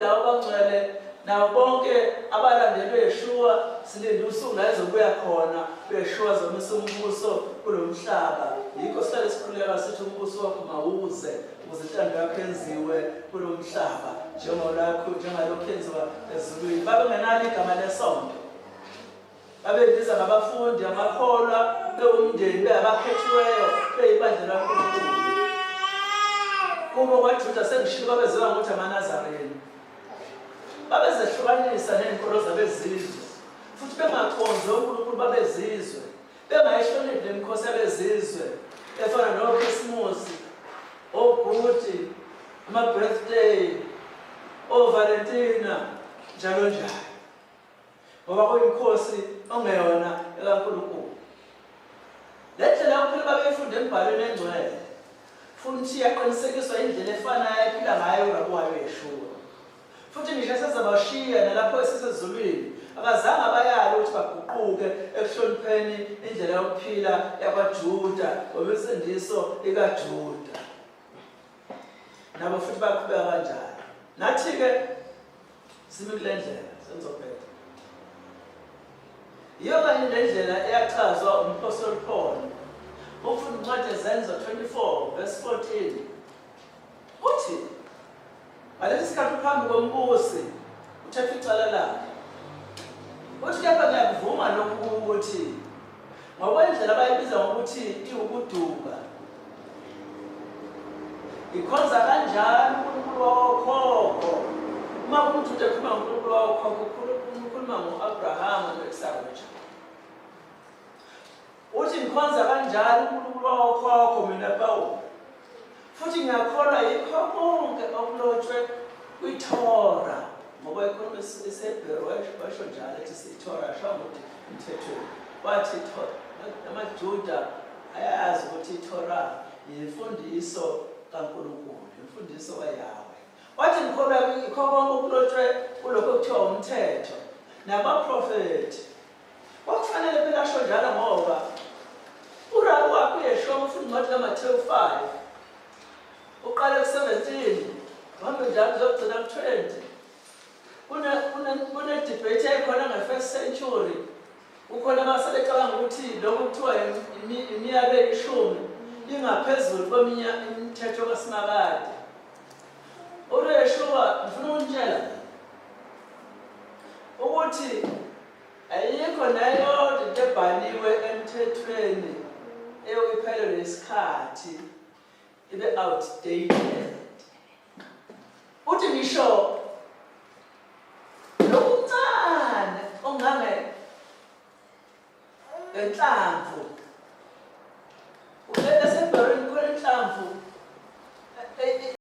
lawo bangcwele nawo bonke abalandeli beYeshua silinde usuku la ezobuya khona beYeshua zomisa umbuso kulomhlaba. Yikho sihlale sikhuleka sithi umbuso wakho mawuze ukuze intando yakho yenziwe kulomhlaba njengalokho yenziwa ezulwini. Babengenalo igama lesonto, babebiza ngabafundi, amakholwa, bewumndeni, beyabakhethiweyo, beyibandla laNkulunkulu. Kubo kwaJuda sengishilo babeziwa ngokuthi amaNazarene. Babezehlukanisa ney'nkolo zabezizwe futhi bengakhonzi uNkulunkulu babezizwe, bengayihloniphi nemikhosi yabezizwe efana noKhisimusi, oGudi, ama-birthday, oValentina, njalo njalo, ngoba kuyimikhosi ongeyona ekaNkulunkulu. Le ndlela yokuphila babeyifunde embhalweni engcwele futhi yaqinisekiswa indlela efanayo ephila ngayo uRabi wayo uYeshua. Futhi ngisho esezabashiya nalapho esesezulwini akazange abayale ukuthi baguquke ekuhlonipheni indlela yokuphila yakwaJuda ngokwemfundiso ikaJuda. Nabo futhi baqhubeka kanjalo. Nathi-ke simi kule ndlela sengizobheka. Iyo kanye le ndlela eyachazwa umphostoli Paul. Ukufunda incwadi yeZenzo 24 verse 14 uthi ngalesi sikhathi phambi kombusi uthethe icala lakhe. Uthi kepha ngiyakuvuma lokhu ukuthi ngokwendlela abayibiza ngokuthi iwukuduka, ikhonza kanjani uNkulunkulu wawokhokho. Uma umuntu ekhuluma ngoNkulunkulu wawokhokho ukhuluma ngo-Abrahama no-Isaka. Uthi ngikhonza kanjani uNkulunkulu wawokhokho mina Pawulu, futhi ngiyakholwa yikho konke okulotshwe kwiThora. Ngoba ikhuluma isiHebheru washo njalo ethi siThora asho ukuthi umthethweni. Wathi amaJuda ayazi ukuthi iThora yimfundiso kaNkulunkulu, imfundiso kaYahweh. Wathi ngikholwa yikho konke okulotshwe kulokho okuthiwa umthetho nabaprofethi. Kwakufanele phela asho njalo ngoba uRabi wakho uYeshua ufunda incwadi kaMathewu 5 uqala ku-17 uhambe njalo uzogcina ku-20. Kune-debate ekhona nge-first century. Ukhona abasebecabanga ukuthi lokho kuthiwa iminyaka eyishumi ingaphezulu kweminye imithetho kaSimakade. uYeshua ngifuna ukutshela ukuthi ayikho nayo into ebhaliwe emthethweni eyokuphelelwa isikhathi ibe outdated. Uthi ngisho lokuncane ongange enhlamvu